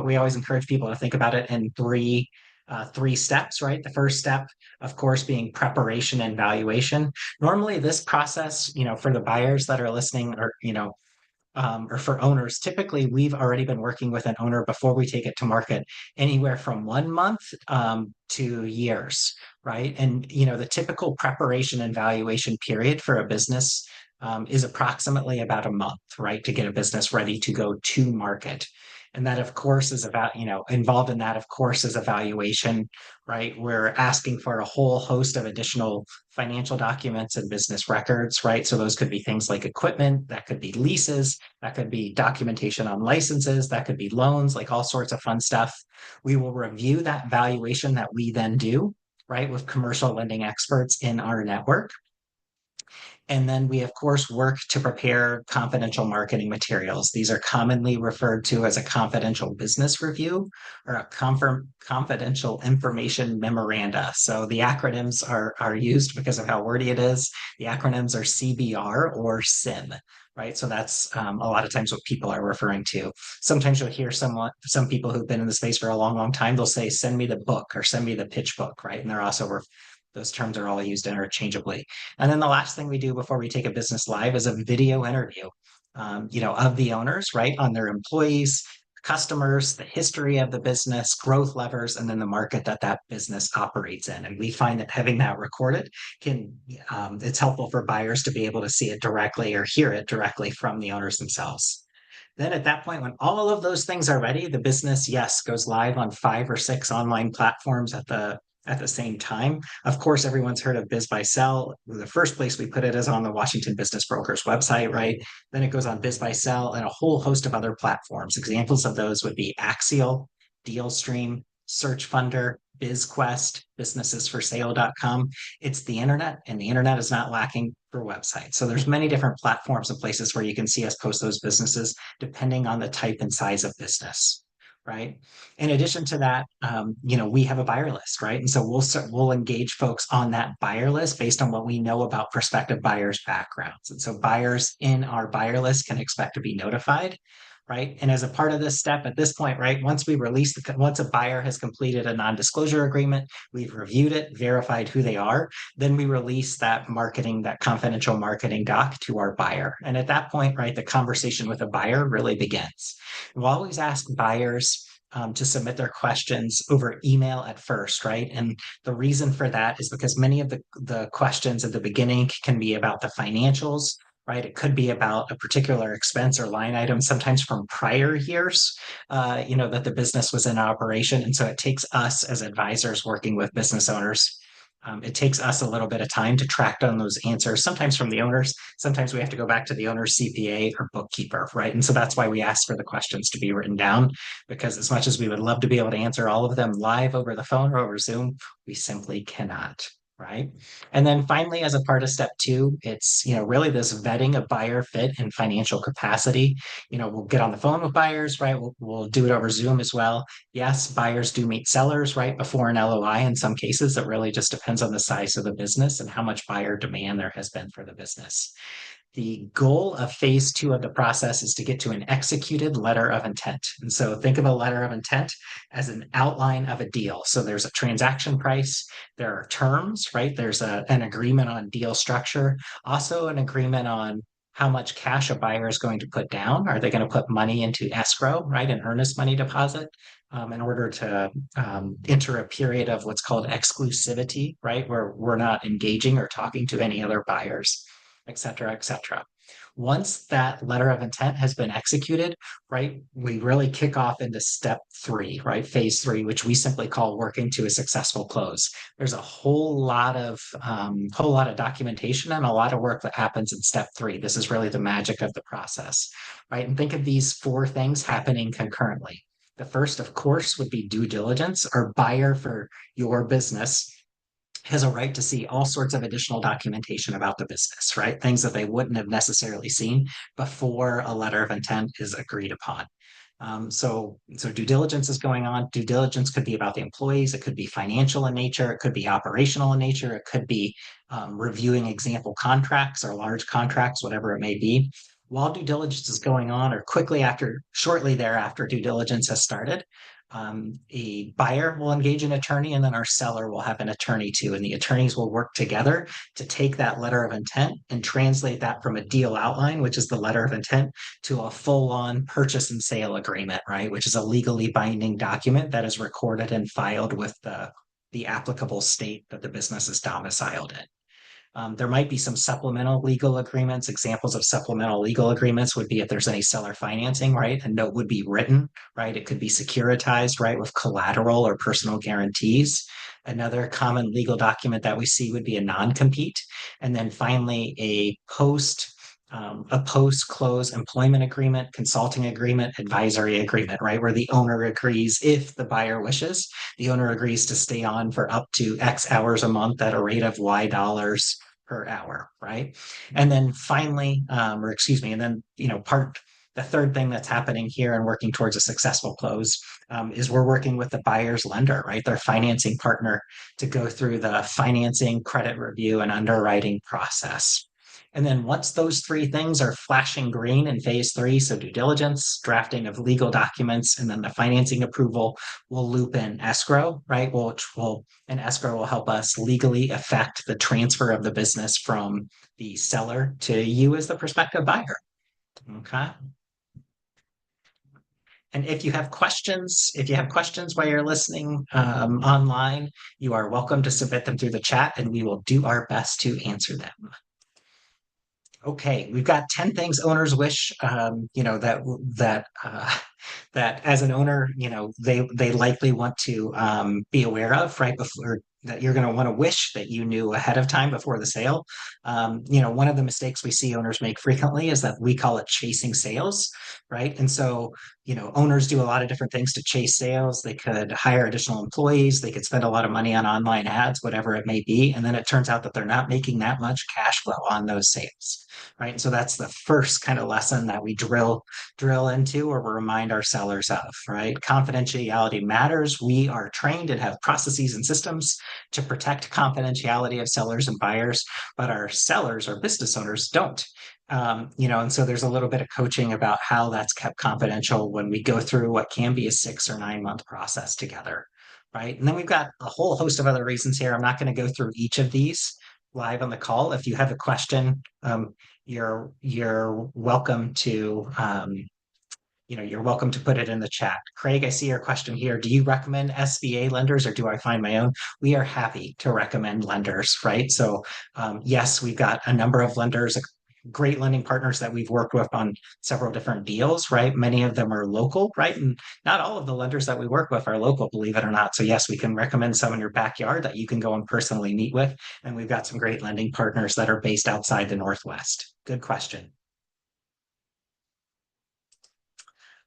we always encourage people to think about it in three steps, right? The first step, of course, being preparation and valuation. Normally, this process, for the buyers that are listening, or for owners, typically we've already been working with an owner before we take it to market, anywhere from 1 month to years, right? And the typical preparation and valuation period for a business is approximately about a month, right, to get a business ready to go to market. And that, of course, is about, involved in that, of course, is evaluation, right? We're asking for a whole host of additional financial documents and business records, right? So those could be things like equipment, that could be leases, that could be documentation on licenses, that could be loans, like all sorts of fun stuff. We will review that valuation that we then do, right, with commercial lending experts in our network. And then we, of course, work to prepare confidential marketing materials. These are commonly referred to as a confidential business review or a confidential information memoranda. So the acronyms are used because of how wordy it is. The acronyms are CBR or SIM. Right. So that's a lot of times what people are referring to. Sometimes you'll hear some people who've been in the space for a long, long time, they'll say, send me the book or send me the pitch book. Right. And they're also, those terms are all used interchangeably. And then the last thing we do before we take a business live is a video interview, of the owners, right, on their employees, customers, the history of the business, growth levers, and then the market that that business operates in. And we find that having that recorded it's helpful for buyers to be able to see it directly or hear it directly from the owners themselves. Then at that point, when all of those things are ready, the business, yes, goes live on 5 or 6 online platforms at the same time. Of course, everyone's heard of Biz by Sell. The first place we put it is on the Washington Business Brokers website, right? Then it goes on Biz by Sell and a whole host of other platforms. Examples of those would be Axial, DealStream, Search Funder, BizQuest, businessesforsale.com. It's the internet, and the internet is not lacking for websites. So there's many different platforms and places where you can see us post those businesses depending on the type and size of business. Right. In addition to that, we have a buyer list, right? And so we'll engage folks on that buyer list based on what we know about prospective buyers' backgrounds. And so buyers in our buyer list can expect to be notified, right? And as a part of this step at this point, right, once a buyer has completed a non-disclosure agreement, we've reviewed it, verified who they are, then we release that confidential marketing doc to our buyer. And at that point, right, the conversation with a buyer really begins. We'll always ask buyers to submit their questions over email at first, right? And the reason for that is because many of the questions at the beginning can be about the financials, right? It could be about a particular expense or line item, sometimes from prior years, that the business was in operation. And so it takes us as advisors working with business owners. It takes us a little bit of time to track down those answers, sometimes from the owners. Sometimes we have to go back to the owner's CPA or bookkeeper, right? And so that's why we ask for the questions to be written down, because as much as we would love to be able to answer all of them live over the phone or over Zoom, we simply cannot. Right. And then finally, as a part of step 2, it's, really this vetting of buyer fit and financial capacity. We'll get on the phone with buyers, right? We'll do it over Zoom as well. Yes, buyers do meet sellers right before an LOI. In some cases, it really just depends on the size of the business and how much buyer demand there has been for the business. The goal of phase 2 of the process is to get to an executed letter of intent. And so think of a letter of intent as an outline of a deal. So there's a transaction price, there are terms, right? There's an agreement on deal structure, also an agreement on how much cash a buyer is going to put down. Are they going to put money into escrow, right? An earnest money deposit in order to enter a period of what's called exclusivity, right? Where we're not engaging or talking to any other buyers, et cetera, et cetera. Once that letter of intent has been executed, right, we really kick off into step 3, right, phase 3, which we simply call working to a successful close. There's a whole lot of documentation and a lot of work that happens in step 3. This is really the magic of the process, right? And think of these 4 things happening concurrently. The first, of course, would be due diligence. Our buyer for your business has a right to see all sorts of additional documentation about the business, right? Things that they wouldn't have necessarily seen before a letter of intent is agreed upon. So due diligence is going on. Due diligence could be about the employees. It could be financial in nature. It could be operational in nature. It could be reviewing example contracts or large contracts, whatever it may be. while due diligence is going on, or quickly after, shortly thereafter, due diligence has started, a buyer will engage an attorney, and then our seller will have an attorney too. And the attorneys will work together to take that letter of intent and translate that from a deal outline, which is the letter of intent, to a full on purchase and sale agreement, right? Which is a legally binding document that is recorded and filed with the applicable state that the business is domiciled in. There might be some supplemental legal agreements. Examples of supplemental legal agreements would be if there's any seller financing, right? A note would be written, right? It could be securitized, right, with collateral or personal guarantees. Another common legal document that we see would be a non-compete. And then finally, a post-close employment agreement, consulting agreement, advisory agreement, right? Where the owner agrees, if the buyer wishes, the owner agrees to stay on for up to X hours a month at a rate of Y dollars per hour, right? And then finally, or excuse me, and then, the third thing that's happening here and working towards a successful close is we're working with the buyer's lender, right? Their financing partner, to go through the financing, credit review, and underwriting process. And then once those three things are flashing green in phase three, so due diligence, drafting of legal documents, and then the financing approval, will loop in escrow, right? And escrow will help us legally effect the transfer of the business from the seller to you as the prospective buyer. Okay. And if you have questions while you're listening online, you are welcome to submit them through the chat, and we will do our best to answer them. Okay, we've got 10 things owners wish, that as an owner, they likely want to be aware of, right? Before that, you're going to want to wish that you knew ahead of time before the sale. One of the mistakes we see owners make frequently is that we call it chasing sales, right? And so, owners do a lot of different things to chase sales. They could hire additional employees, they could spend a lot of money on online ads, whatever it may be. And then it turns out that they're not making that much cash flow on those sales, right? And so that's the first kind of lesson that we drill into, or we remind our sellers of, right? Confidentiality matters. We are trained and have processes and systems to protect confidentiality of sellers and buyers, but our sellers or business owners don't. And so there's a little bit of coaching about how that's kept confidential when we go through what can be a 6 or 9 month process together, right? And then we've got a whole host of other reasons here. I'm not going to go through each of these live on the call. If you have a question, you're welcome to you're welcome to put it in the chat. Craig, I see your question here. Do you recommend SBA lenders, or do I find my own? We are happy to recommend lenders, right? So yes, we've got a number of lenders, great lending partners that we've worked with on several different deals, right? Many of them are local, right? And not all of the lenders that we work with are local, believe it or not. So yes, we can recommend some in your backyard that you can go and personally meet with. And we've got some great lending partners that are based outside the Northwest. Good question.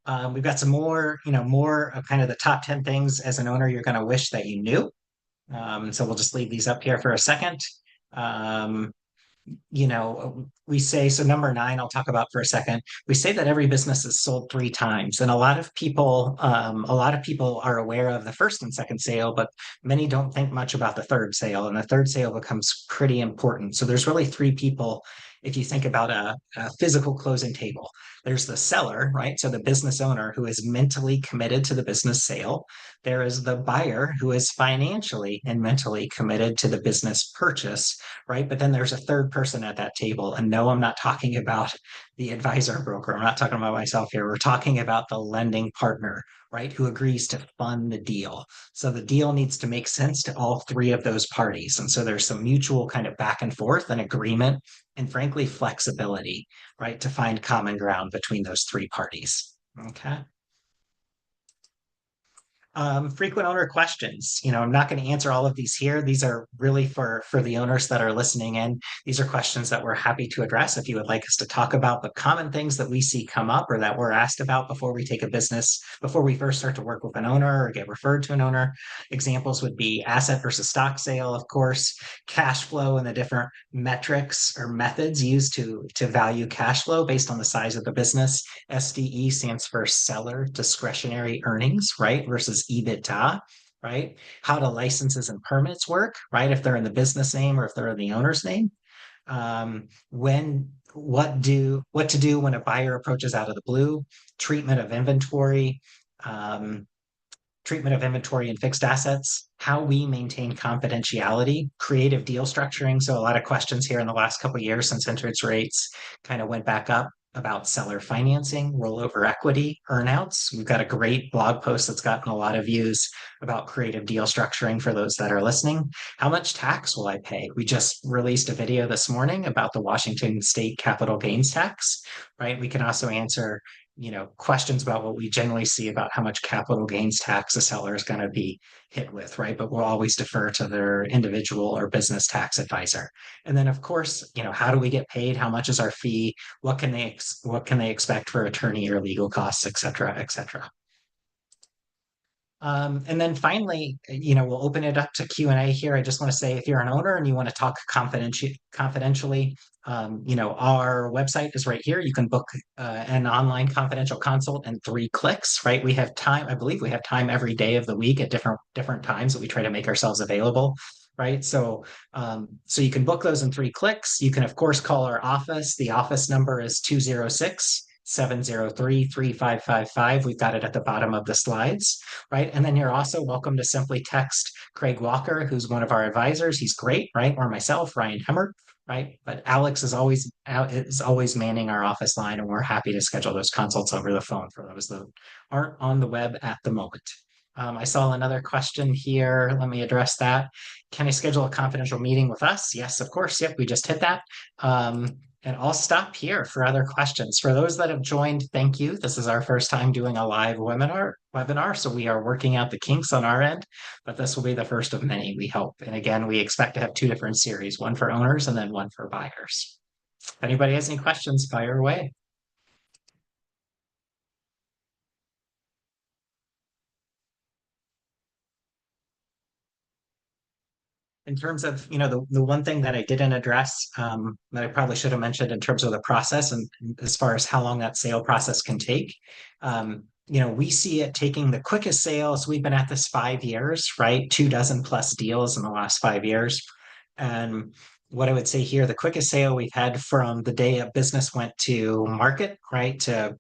We've got some more of kind of the top 10 things as an owner you're going to wish that you knew. So we'll just leave these up here for a second. Um, we say, so number 9, I'll talk about for a second. We say that every business is sold 3 times, and a lot of people are aware of the first and second sale, but many don't think much about the third sale, and the third sale becomes pretty important. So there's really 3 people. If you think about a physical closing table, there's the seller, right? So the business owner who is mentally committed to the business sale. There is the buyer who is financially and mentally committed to the business purchase, right? But then there's a third person at that table. And no, I'm not talking about the advisor broker. I'm not talking about myself here. We're talking about the lending partner, right? Who agrees to fund the deal. So the deal needs to make sense to all 3 of those parties. And so there's some mutual kind of back and forth and agreement, and frankly, flexibility, right? To find common ground between those 3 parties. Okay. Frequent owner questions. I'm not going to answer all of these here. These are really for the owners that are listening in. These are questions that we're happy to address if you would like us to talk about the common things that we see come up or that we're asked about before we take a business, before we first start to work with an owner or get referred to an owner. Examples would be asset versus stock sale, of course, cash flow and the different metrics or methods used to value cash flow based on the size of the business. SDE stands for seller discretionary earnings, right? Versus EBITDA, right? How do licenses and permits work, right? If they're in the business name or if they're in the owner's name. When what to do when a buyer approaches out of the blue, treatment of inventory, um, treatment of inventory and fixed assets, how we maintain confidentiality, creative deal structuring. So a lot of questions here in the last couple of years since interest rates kind of went back up about seller financing, rollover equity, earnouts. We've got a great blog post that's gotten a lot of views about creative deal structuring for those that are listening. How much tax will I pay? We just released a video this morning about the Washington state capital gains tax, right? We can also answer questions about what we generally see about how much capital gains tax a seller is going to be hit with, right? But we'll always defer to their individual or business tax advisor. And then, of course, how do we get paid? How much is our fee? What can they expect for attorney or legal costs, et cetera, et cetera. And then finally, we'll open it up to Q&A here. I just want to say, if you're an owner and you want to talk confidentially, our website is right here. You can book an online confidential consult in 3 clicks, right? We have time. I believe we have time every day of the week at different times that we try to make ourselves available, right? So you can book those in 3 clicks. You can, of course, call our office. The office number is 206-703-3555. We've got it at the bottom of the slides, right? And then you're also welcome to simply text Craig Walker, who's one of our advisors. He's great, right? Or myself, Ryan Hemmer, right? But Alex is always manning our office line, and we're happy to schedule those consults over the phone for those that aren't on the web at the moment. I saw another question here. Let me address that. Can I schedule a confidential meeting with us? Yes, of course. Yep, we just hit that. And I'll stop here for other questions. For those that have joined, thank you. This is our first time doing a live webinar, so we are working out the kinks on our end, but this will be the first of many, we hope. And again, we expect to have 2 different series, one for owners and then one for buyers. If anybody has any questions, fire away. In terms of the one thing that I didn't address, that I probably should have mentioned in terms of the process, and as far as how long that sale process can take, we see it taking the quickest sales. We've been at this 5 years, right? 2 dozen plus deals in the last 5 years. And what I would say here, the quickest sale we've had from the day a business went to market, right, to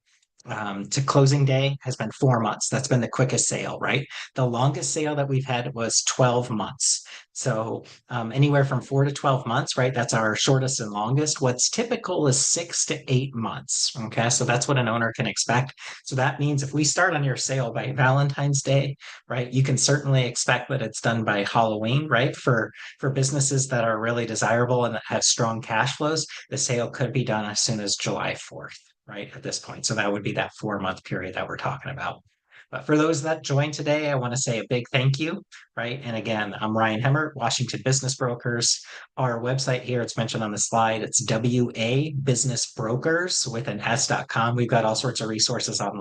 closing day has been 4 months. That's been the quickest sale, right? The longest sale that we've had was 12 months. So anywhere from 4 to 12 months, right? That's our shortest and longest. What's typical is 6 to 8 months. Okay. So that's what an owner can expect. So that means if we start on your sale by Valentine's Day, right, you can certainly expect that it's done by Halloween, right? For businesses that are really desirable and that have strong cash flows, the sale could be done as soon as July 4th, right, at this point. So that would be that 4 month period that we're talking about. But for those that joined today, I want to say a big thank you, right? And again, I'm Ryan Hemmer, Washington Business Brokers. Our website here, it's mentioned on the slide, it's WA Business Brokers with an S.com. We've got all sorts of resources online.